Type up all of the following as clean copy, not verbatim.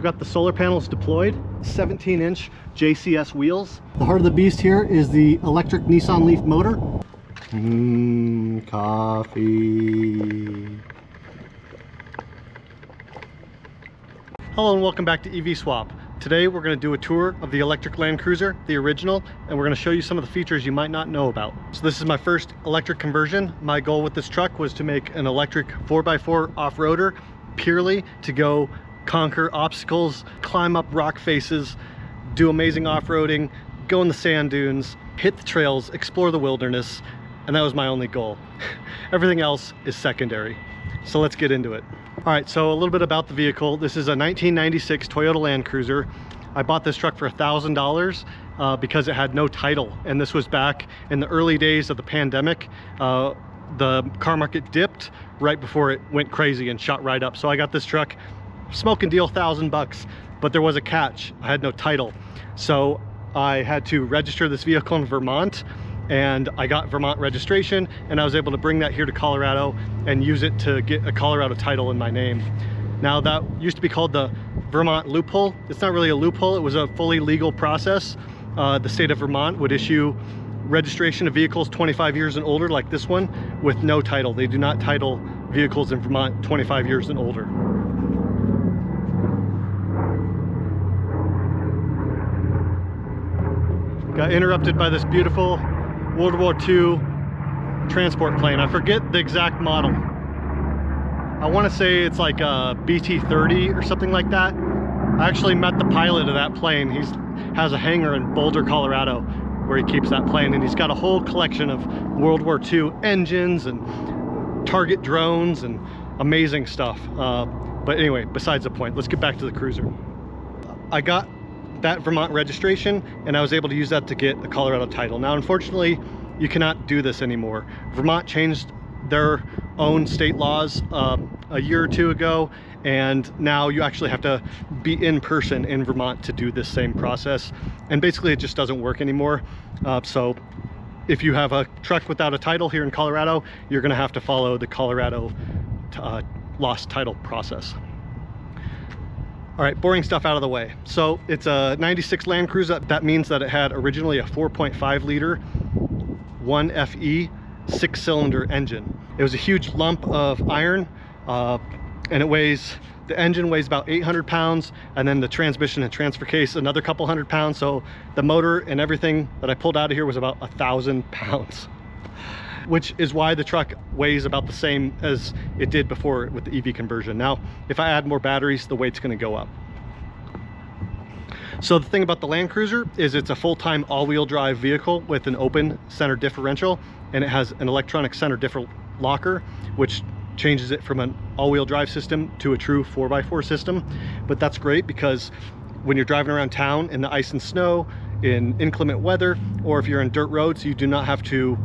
we've got the solar panels deployed, 17-inch JCS wheels. The heart of the beast here is the electric Nissan LEAF motor. Coffee. Hello and welcome back to EVSwap. Today we're going to do a tour of the electric Land Cruiser, the original, and we're going to show you some of the features you might not know about. So this is my first electric conversion. My goal with this truck was to make an electric 4x4 off-roader purely to go conquer obstacles, climb up rock faces, do amazing off-roading, go in the sand dunes, hit the trails, explore the wilderness, and that was my only goal. Everything else is secondary. So let's get into it. All right, so a little bit about the vehicle. This is a 1996 Toyota Land Cruiser. I bought this truck for $1,000 because it had no title, and this was back in the early days of the pandemic. The car market dipped right before it went crazy and shot right up. So I got this truck, smoking deal, $1,000, but there was a catch. I had no title. So I had to register this vehicle in Vermont, and I got Vermont registration, and I was able to bring that here to Colorado and use it to get a Colorado title in my name. Now that used to be called the Vermont loophole. It's not really a loophole, it was a fully legal process. The state of Vermont would issue registration of vehicles 25 years and older, like this one, with no title. They do not title vehicles in Vermont 25 years and older. Got interrupted by this beautiful World War II transport plane. I forget the exact model. I want to say it's like a BT-30 or something like that. I actually met the pilot of that plane. He has a hangar in Boulder, Colorado, where he keeps that plane, and he's got a whole collection of World War II engines and target drones and amazing stuff. But anyway, besides the point, let's get back to the Cruiser. I got that Vermont registration, and I was able to use that to get a Colorado title. Now, unfortunately, you cannot do this anymore. Vermont changed their own state laws a year or two ago, and now you actually have to be in person in Vermont to do this same process, and basically it just doesn't work anymore. So if you have a truck without a title here in Colorado, you're going to have to follow the Colorado lost title process. All right, boring stuff out of the way. So it's a 96 Land Cruiser. That means that it had originally a 4.5 liter 1FE 6-cylinder engine. It was a huge lump of iron, and the engine weighs about 800 pounds, and then the transmission and transfer case another couple hundred pounds. So the motor and everything that I pulled out of here was about 1,000 pounds, which is why the truck weighs about the same as it did before with the EV conversion. Now, if I add more batteries, the weight's going to go up. So the thing about the Land Cruiser is it's a full-time all-wheel drive vehicle with an open center differential, and it has an electronic center differ locker, which changes it from an all-wheel drive system to a true 4x4 system. But that's great because when you're driving around town in the ice and snow, in inclement weather, or if you're in dirt roads, you do not have to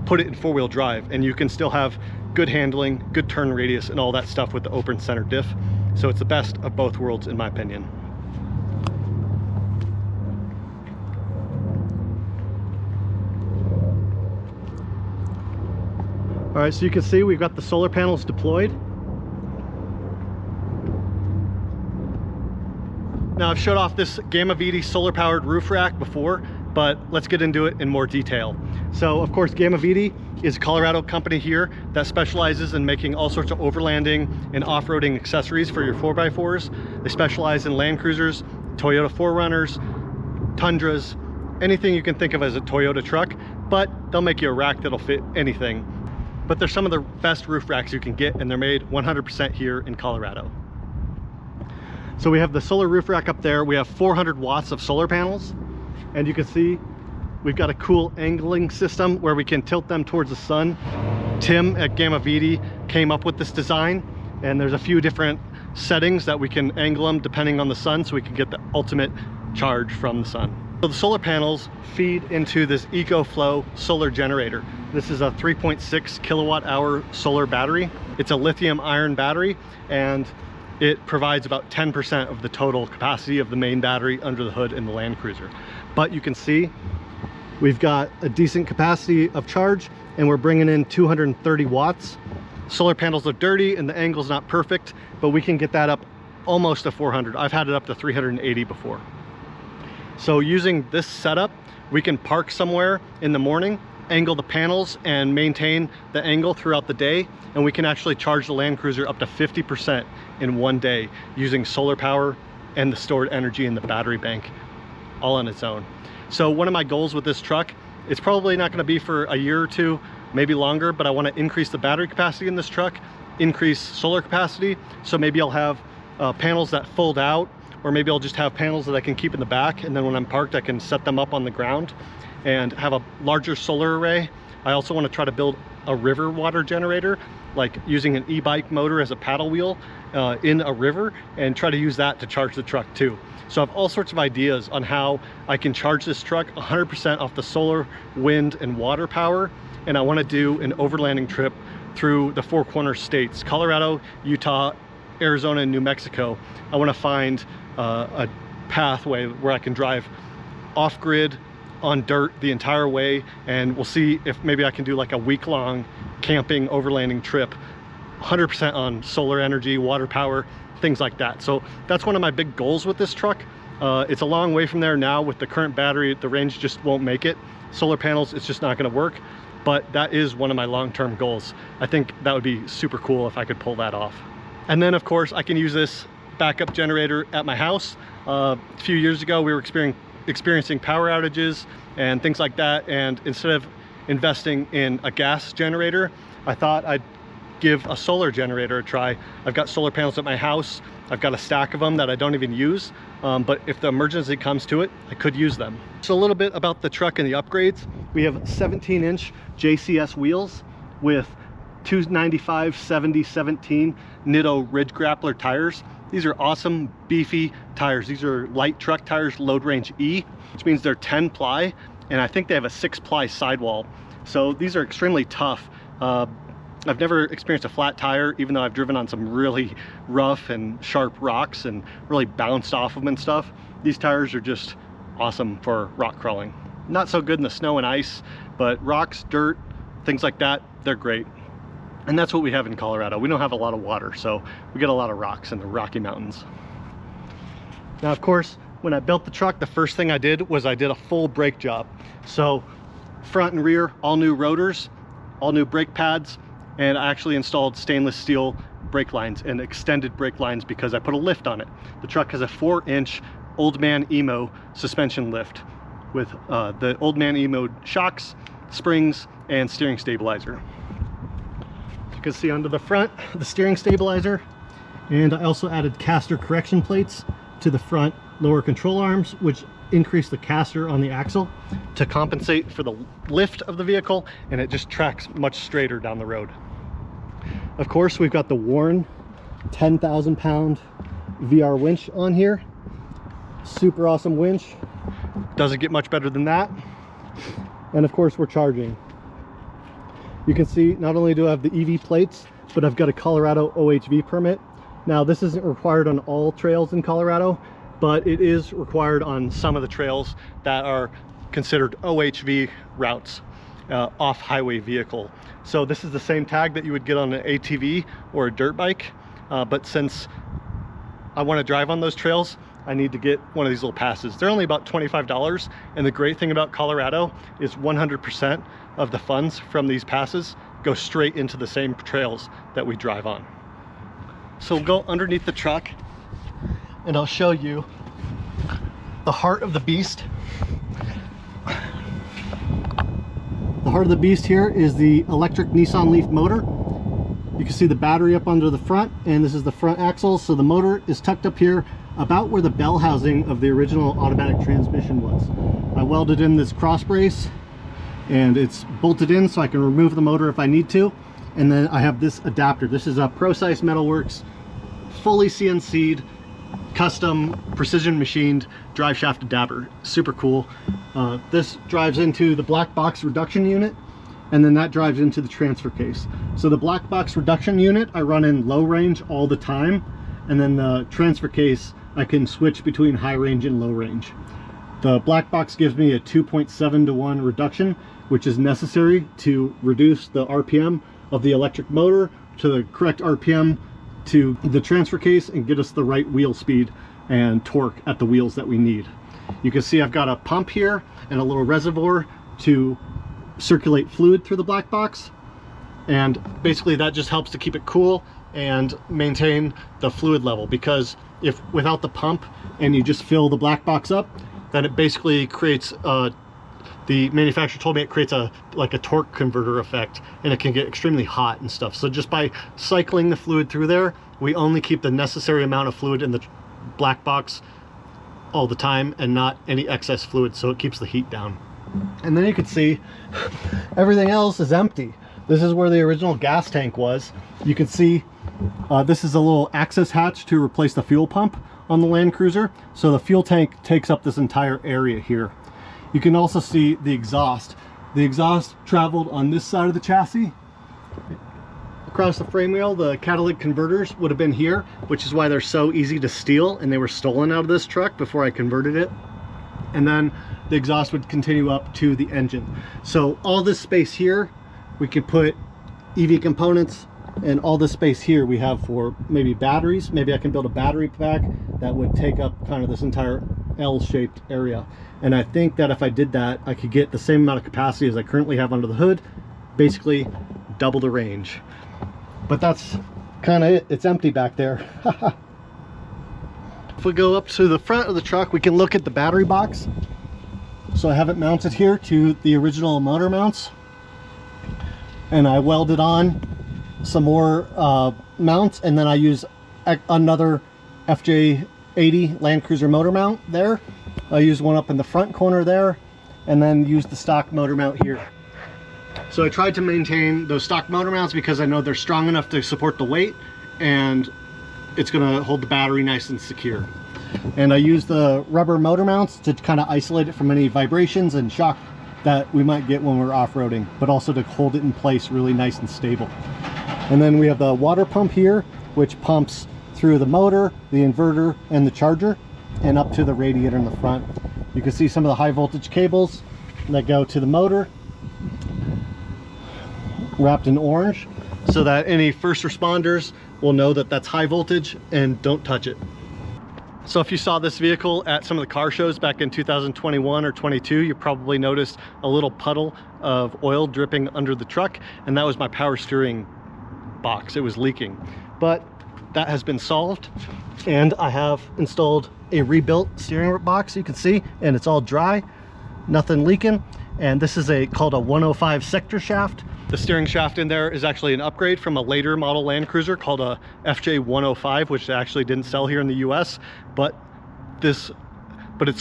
put it in four-wheel drive, and you can still have good handling, good turn radius, and all that stuff with the open center diff. So it's the best of both worlds, in my opinion. All right, so you can see we've got the solar panels deployed. Now, I've showed off this Gamiviti solar-powered roof rack before, but let's get into it in more detail. So, of course, Gamiviti is a Colorado company here that specializes in making all sorts of overlanding and off-roading accessories for your 4x4s. They specialize in Land Cruisers, Toyota 4Runners, Tundras, anything you can think of as a Toyota truck, but they'll make you a rack that'll fit anything. But they're some of the best roof racks you can get, and they're made 100% here in Colorado. So we have the solar roof rack up there. We have 400 watts of solar panels, and you can see we've got a cool angling system where we can tilt them towards the sun. Tim at Gamiviti came up with this design, and there's a few different settings that we can angle them depending on the sun, so we can get the ultimate charge from the sun. So the solar panels feed into this EcoFlow solar generator. This is a 3.6 kilowatt hour solar battery. It's a lithium iron battery, and it provides about 10% of the total capacity of the main battery under the hood in the Land Cruiser. But you can see we've got a decent capacity of charge, and we're bringing in 230 watts. Solar panels are dirty and the angle's not perfect, but we can get that up almost to 400. I've had it up to 380 before. So using this setup, we can park somewhere in the morning, angle the panels and maintain the angle throughout the day, and we can actually charge the Land Cruiser up to 50% in one day using solar power and the stored energy in the battery bank all on its own. So one of my goals with this truck, it's probably not going to be for a year or two, maybe longer, but I want to increase the battery capacity in this truck, increase solar capacity. So maybe I'll have panels that fold out, or maybe I'll just have panels that I can keep in the back, and then when I'm parked I can set them up on the ground and have a larger solar array. I also want to try to build a river water generator, like using an e-bike motor as a paddle wheel in a river, and try to use that to charge the truck too. So I have all sorts of ideas on how I can charge this truck 100% off the solar, wind, and water power. And I want to do an overlanding trip through the Four Corners states, Colorado, Utah, Arizona, and New Mexico. I want to find a pathway where I can drive off-grid on dirt the entire way, and we'll see if maybe I can do like a week-long camping overlanding trip, 100% on solar energy, water power, things like that. So that's one of my big goals with this truck. It's a long way from there now. With the current battery, the range just won't make it. Solar panels, it's just not going to work, but that is one of my long-term goals. I think that would be super cool if I could pull that off. And then of course I can use this backup generator at my house. A few years ago we were experiencing power outages and things like that, and instead of investing in a gas generator, I thought I'd give a solar generator a try. I've got solar panels at my house. I've got a stack of them that I don't even use, but if the emergency comes to it, I could use them. So a little bit about the truck and the upgrades. We have 17-inch JCS wheels with 295/70/17 Nitto Ridge Grappler tires. These are awesome, beefy tires. These are light truck tires, load range E, which means they're 10 ply, and I think they have a 6 ply sidewall. So these are extremely tough. I've never experienced a flat tire, even though I've driven on some really rough and sharp rocks and really bounced off of them and stuff. These tires are just awesome for rock crawling. Not so good in the snow and ice, but rocks, dirt, things like that, they're great. And that's what we have in Colorado. We don't have a lot of water, so we get a lot of rocks in the Rocky Mountains. Now, of course, when I built the truck, the first thing I did was I did a full brake job. So front and rear, all new rotors, all new brake pads, and I actually installed stainless steel brake lines and extended brake lines because I put a lift on it. The truck has a 4-inch Old Man Emo suspension lift with the Old Man Emo shocks, springs, and steering stabilizer. You can see under the front, the steering stabilizer, and I also added caster correction plates to the front lower control arms, which increase the caster on the axle to compensate for the lift of the vehicle, and it just tracks much straighter down the road. Of course, we've got the Warn 10,000 pound VR winch on here. Super awesome winch. Doesn't get much better than that. And of course, we're charging. You can see not only do I have the EV plates, but I've got a Colorado OHV permit. Now, this isn't required on all trails in Colorado, but it is required on some of the trails that are considered OHV routes, off-highway vehicle. So this is the same tag that you would get on an ATV or a dirt bike, but since I want to drive on those trails, I need to get one of these little passes. They're only about $25, and the great thing about Colorado is 100% of the funds from these passes go straight into the same trails that we drive on. So we'll go underneath the truck and I'll show you the heart of the beast. The heart of the beast here is the electric Nissan LEAF motor. You can see the battery up under the front, and this is the front axle. So the motor is tucked up here about where the bell housing of the original automatic transmission was. I welded in this cross brace and it's bolted in so I can remove the motor if I need to. And then I have this adapter. This is a ProSize Metalworks, fully CNC'd, custom, precision machined drive shaft adapter. Super cool. This drives into the black box reduction unit, and then that drives into the transfer case. So the black box reduction unit I run in low range all the time, and then the transfer case I can switch between high range and low range. The black box gives me a 2.7 to 1 reduction, which is necessary to reduce the RPM of the electric motor to the correct RPM to the transfer case and get us the right wheel speed and torque at the wheels that we need. You can see I've got a pump here and a little reservoir to circulate fluid through the black box, and basically that just helps to keep it cool and maintain the fluid level, because if without the pump and you just fill the black box up, then it basically creates the manufacturer told me it creates like a torque converter effect, and it can get extremely hot and stuff. So just by cycling the fluid through there, we only keep the necessary amount of fluid in the black box all the time and not any excess fluid, so it keeps the heat down. And then you can see everything else is empty. This is where the original gas tank was. You can see this is a little access hatch to replace the fuel pump on the Land Cruiser. So the fuel tank takes up this entire area here. You can also see the exhaust. The exhaust traveled on this side of the chassis. Across the frame wheel, the catalytic converters would have been here, which is why they're so easy to steal, and they were stolen out of this truck before I converted it. And then the exhaust would continue up to the engine. So all this space here, we could put EV components, and all this space here we have for maybe batteries. Maybe I can build a battery pack that would take up kind of this entire L-shaped area. And I think that if I did that, I could get the same amount of capacity as I currently have under the hood, basically double the range. But that's kind of it. It's empty back there. If we go up to the front of the truck, we can look at the battery box. So I have it mounted here to the original motor mounts, and I welded on some more mounts, and then I use another FJ80 Land Cruiser motor mount there. I used one up in the front corner there, and then used the stock motor mount here. So I tried to maintain those stock motor mounts because I know they're strong enough to support the weight, and it's going to hold the battery nice and secure. And I used the rubber motor mounts to kind of isolate it from any vibrations and shock that we might get when we're off-roading, but also to hold it in place really nice and stable. And then we have the water pump here, which pumps through the motor, the inverter, and the charger, and up to the radiator in the front. You can see some of the high voltage cables that go to the motor, wrapped in orange, so that any first responders will know that that's high voltage and don't touch it. So if you saw this vehicle at some of the car shows back in 2021 or 22, you probably noticed a little puddle of oil dripping under the truck, and that was my power steering box. It was leaking, but that has been solved, and I have installed a rebuilt steering box, you can see, and it's all dry, nothing leaking. And this is called a 105 sector shaft. The steering shaft in there is actually an upgrade from a later model Land Cruiser called a FJ 105, which they actually didn't sell here in the US, but it's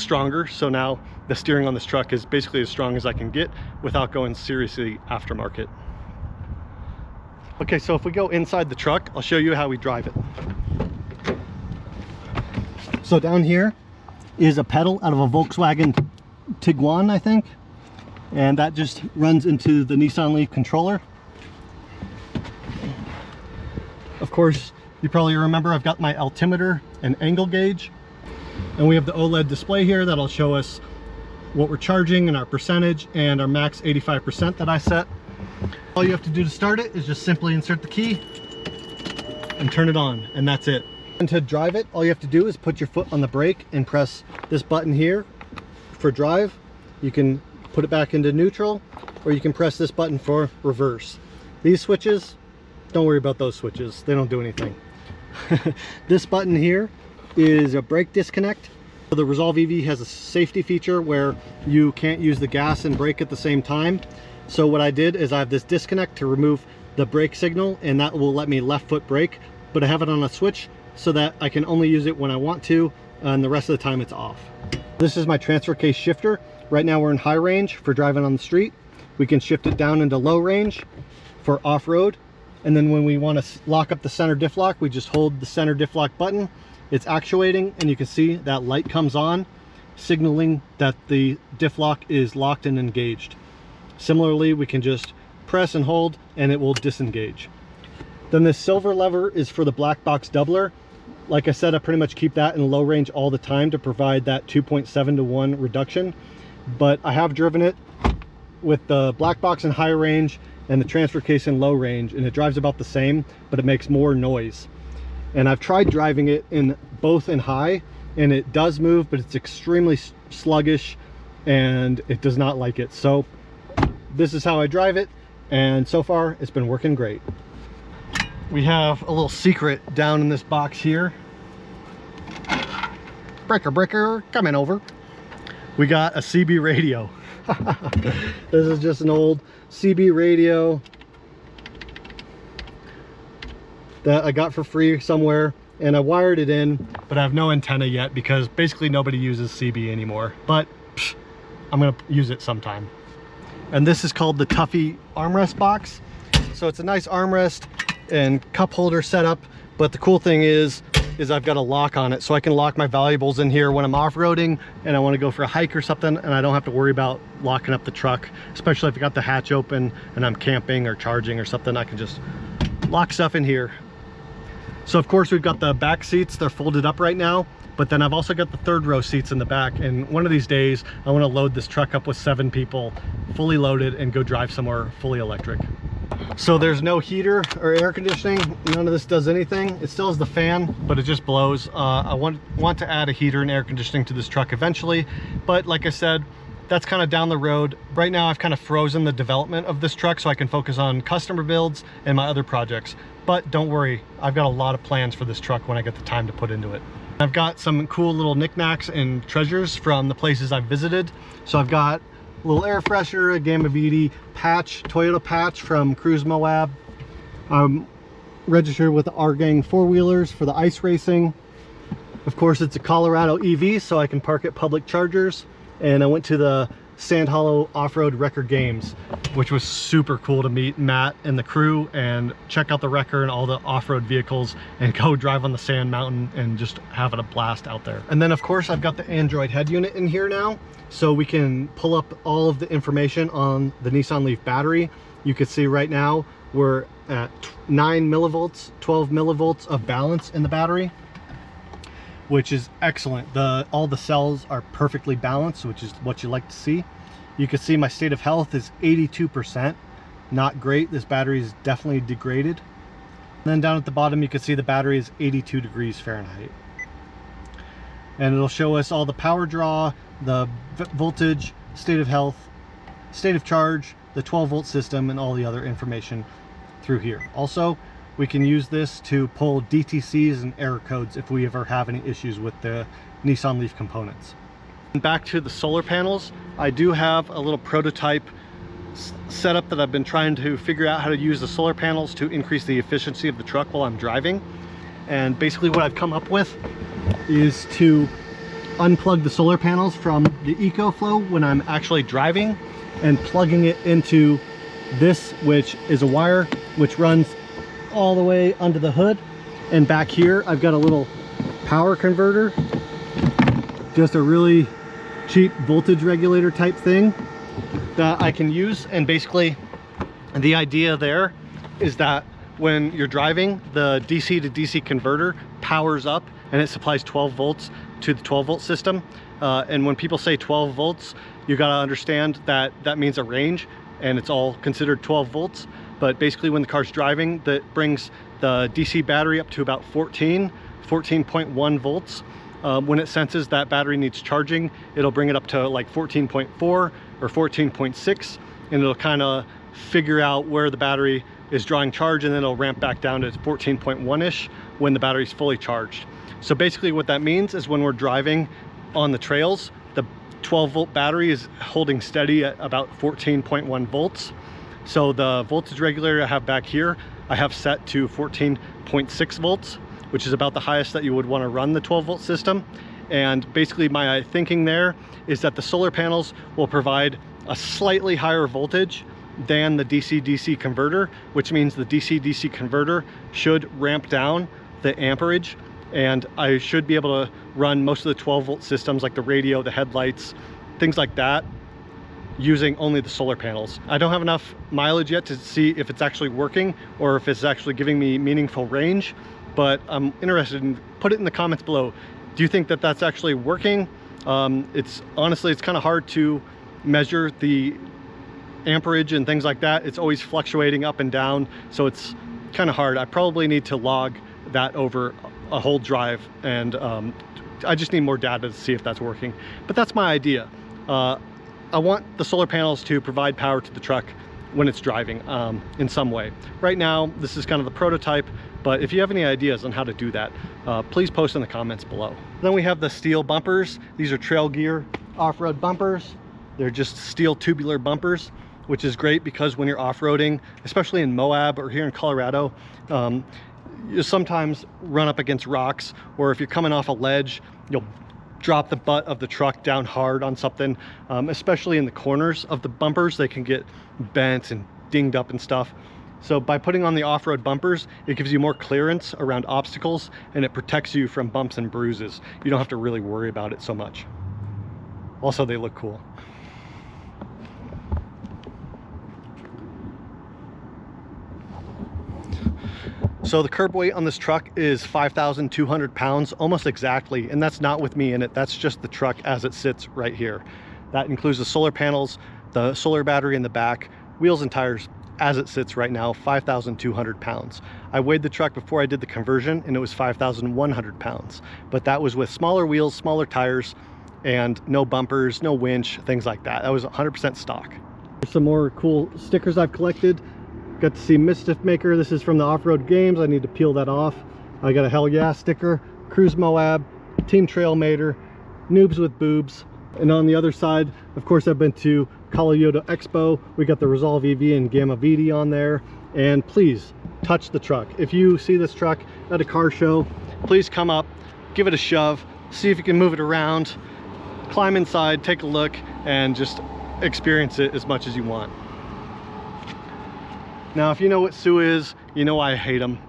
stronger. So now the steering on this truck is basically as strong as I can get without going seriously aftermarket. Okay, so if we go inside the truck, I'll show you how we drive it. So down here is a pedal out of a Volkswagen Tiguan, I think. And that just runs into the Nissan LEAF controller. Of course, you probably remember I've got my altimeter and angle gauge. And we have the OLED display here that'll show us what we're charging and our percentage and our max 85% that I set. All you have to do to start it is just simply insert the key and turn it on, and that's it. And to drive it, all you have to do is put your foot on the brake and press this button here for drive. You can put it back into neutral, or you can press this button for reverse. These switches, don't worry about those switches, they don't do anything. This button here is a brake disconnect. The Resolve EV has a safety feature where you can't use the gas and brake at the same time. So what I did is I have this disconnect to remove the brake signal, and that will let me left foot brake, but I have it on a switch so that I can only use it when I want to, and the rest of the time it's off. This is my transfer case shifter. Right now we're in high range for driving on the street. We can shift it down into low range for off-road. And then when we want to lock up the center diff lock, we just hold the center diff lock button. It's actuating, and you can see that light comes on, signaling that the diff lock is locked and engaged. Similarly, we can just press and hold and it will disengage. Then this silver lever is for the black box doubler. Like I said, I pretty much keep that in low range all the time to provide that 2.7 to 1 reduction. But I have driven it with the black box in high range and the transfer case in low range, and it drives about the same, but it makes more noise. And I've tried driving it in both in high, and it does move, but it's extremely sluggish and it does not like it. So this is how I drive it, and so far it's been working great. We have a little secret down in this box here. Breaker, coming over. We got a CB radio. This is just an old CB radio that I got for free somewhere, and I wired it in, but I have no antenna yet because basically nobody uses CB anymore, but psh, I'm gonna use it sometime. And this is called the Tuffy armrest box. So it's a nice armrest and cup holder setup, but the cool thing is I've got a lock on it, so I can lock my valuables in here when I'm off-roading and I want to go for a hike or something, and I don't have to worry about locking up the truck, especially if I got the hatch open and I'm camping or charging or something. I can just lock stuff in here. So of course we've got the back seats, they're folded up right now, but then I've also got the third row seats in the back, and one of these days I want to load this truck up with 7 people, fully loaded, and go drive somewhere fully electric. So there's no heater or air conditioning, none of this does anything. It still has the fan, but it just blows. I want to add a heater and air conditioning to this truck eventually, but like I said, that's kind of down the road. Right now I've kind of frozen the development of this truck so I can focus on customer builds and my other projects. But don't worry, I've got a lot of plans for this truck when I get the time to put into it. I've got some cool little knickknacks and treasures from the places I've visited. So I've got a little air freshener, a Gamiviti patch, Toyota patch from Cruise Moab. I'm registered with the R-Gang 4-wheelers for the ice racing. Of course, it's a Colorado EV, so I can park at public chargers. And I went to the Sand Hollow Off-Road Wrecker Games, which was super cool to meet Matt and the crew and check out the wrecker and all the off-road vehicles and go drive on the sand mountain and just having a blast out there. And then of course I've got the Android head unit in here now, so we can pull up all of the information on the Nissan LEAF battery. You can see right now we're at 9 millivolts, 12 millivolts of balance in the battery, which is excellent. All the cells are perfectly balanced, which is what you like to see. You can see my state of health is 82%. Not great. This battery is definitely degraded. And then down at the bottom, you can see the battery is 82 degrees Fahrenheit. And it'll show us all the power draw, the voltage, state of health, state of charge, the 12-volt system, and all the other information through here. Also, we can use this to pull DTCs and error codes if we ever have any issues with the Nissan LEAF components. And back to the solar panels, I do have a little prototype setup that I've been trying to figure out how to use the solar panels to increase the efficiency of the truck while I'm driving. And basically what I've come up with is to unplug the solar panels from the EcoFlow when I'm actually driving and plugging it into this, which is a wire which runs all the way under the hood. And back here I've got a little power converter, just a really cheap voltage regulator type thing that I can use. And basically the idea there is that when you're driving, the DC to DC converter powers up and it supplies 12 volts to the 12-volt system. And when people say 12 volts, you got to understand that that means a range, and it's all considered 12 volts. But basically when the car's driving, that brings the DC battery up to about 14.1 volts. When it senses that battery needs charging, it'll bring it up to like 14.4 or 14.6, and it'll kind of figure out where the battery is drawing charge, and then it'll ramp back down to 14.1-ish when the battery's fully charged. So basically what that means is when we're driving on the trails, the 12-volt battery is holding steady at about 14.1 volts. So the voltage regulator I have back here, I have set to 14.6 volts, which is about the highest that you would want to run the 12-volt system. And basically my thinking there is that the solar panels will provide a slightly higher voltage than the DC-DC converter, which means the DC-DC converter should ramp down the amperage, and I should be able to run most of the 12-volt systems like the radio, the headlights, things like that, using only the solar panels. I don't have enough mileage yet to see if it's actually working or if it's actually giving me meaningful range, but I'm interested in, put it in the comments below. Do you think that that's actually working? It's honestly, it's kind of hard to measure the amperage and things like that. It's always fluctuating up and down, so it's kind of hard. I probably need to log that over a whole drive, and I just need more data to see if that's working. But that's my idea. I want the solar panels to provide power to the truck when it's driving in some way. Right now, this is kind of the prototype, but if you have any ideas on how to do that, please post in the comments below. Then we have the steel bumpers. These are Trail Gear off-road bumpers. They're just steel tubular bumpers, which is great because when you're off-roading, especially in Moab or here in Colorado, you sometimes run up against rocks, or if you're coming off a ledge, you'll drop the butt of the truck down hard on something, especially in the corners of the bumpers. They can get bent and dinged up and stuff. So by putting on the off-road bumpers, it gives you more clearance around obstacles, and it protects you from bumps and bruises. You don't have to really worry about it so much. Also, they look cool. So the curb weight on this truck is 5,200 pounds, almost exactly, and that's not with me in it. That's just the truck as it sits right here. That includes the solar panels, the solar battery in the back, wheels and tires as it sits right now, 5,200 pounds. I weighed the truck before I did the conversion, and it was 5,100 pounds. But that was with smaller wheels, smaller tires, and no bumpers, no winch, things like that. That was 100% stock. Here's some more cool stickers I've collected. Got to see Mischief Maker. This is from the Off-Road Games. I need to peel that off. I got a Hell Yeah sticker, Cruise Moab, Team Trail Mater, Noobs with Boobs. And on the other side, of course, I've been to Colorado Expo. We got the Resolve EV and Gamiviti on there. And please touch the truck. If you see this truck at a car show, please come up, give it a shove, see if you can move it around, climb inside, take a look, and just experience it as much as you want. Now, if you know what Sue is, you know I hate him.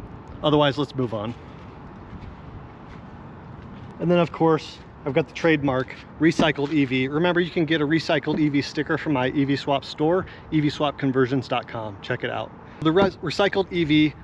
Otherwise, let's move on. And then, of course, I've got the trademark recycled EV. Remember, you can get a recycled EV sticker from my EVSwap store, EVSwapConversions.com. Check it out. The recycled EV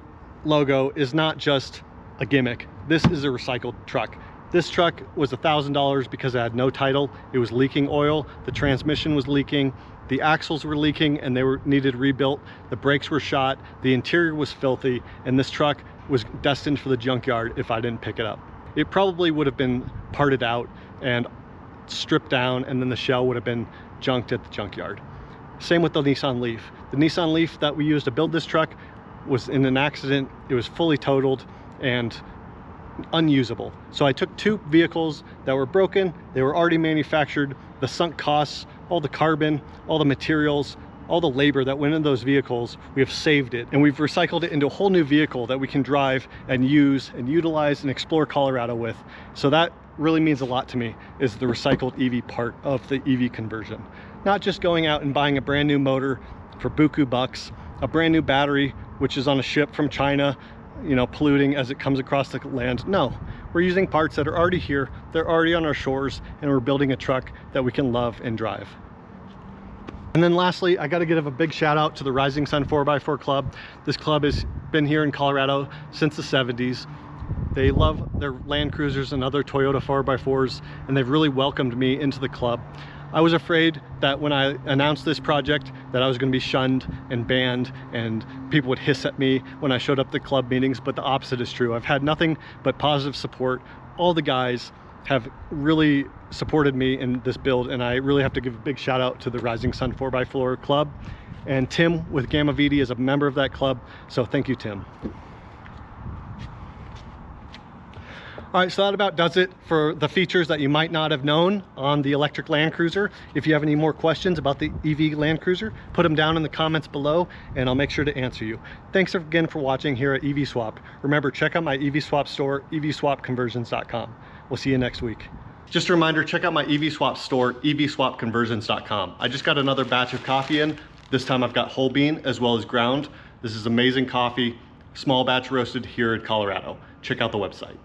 logo is not just a gimmick. This is a recycled truck. This truck was $1,000 because it had no title. It was leaking oil. The transmission was leaking. The axles were leaking and they needed rebuilt. The brakes were shot. The interior was filthy. And this truck was destined for the junkyard if I didn't pick it up. It probably would have been parted out and stripped down, and then the shell would have been junked at the junkyard. Same with the Nissan LEAF. The Nissan LEAF that we used to build this truck was in an accident. It was fully totaled and unusable. So I took two vehicles that were broken. They were already manufactured. The sunk costs, all the carbon, all the materials, all the labor that went into those vehicles, we have saved it, and we've recycled it into a whole new vehicle that we can drive and use and utilize and explore Colorado with. So that really means a lot to me, is the recycled EV part of the EV conversion. Not just going out and buying a brand new motor for buku bucks, a brand new battery, which is on a ship from China, you know, polluting as it comes across the land. No, we're using parts that are already here, they're already on our shores, and we're building a truck that we can love and drive. And then lastly, I got to give a big shout out to the Rising Sun 4x4 Club. This club has been here in Colorado since the 70s. They love their Land Cruisers and other Toyota 4x4s, and they've really welcomed me into the club. I was afraid that when I announced this project that I was going to be shunned and banned and people would hiss at me when I showed up to club meetings, but the opposite is true. I've had nothing but positive support. All the guys have really supported me in this build, and I really have to give a big shout out to the Rising Sun 4x4 Club. And Tim with Gamiviti is a member of that club, so thank you, Tim. All right, so that about does it for the features that you might not have known on the electric Land Cruiser. If you have any more questions about the EV Land Cruiser, put them down in the comments below and I'll make sure to answer you. Thanks again for watching here at EVSwap. Remember, check out my EVSwap store, EVSwapConversions.com. We'll see you next week. Just a reminder, check out my EVSwap store, EVSwapConversions.com. I just got another batch of coffee in. This time I've got whole bean as well as ground. This is amazing coffee, small batch roasted here in Colorado. Check out the website.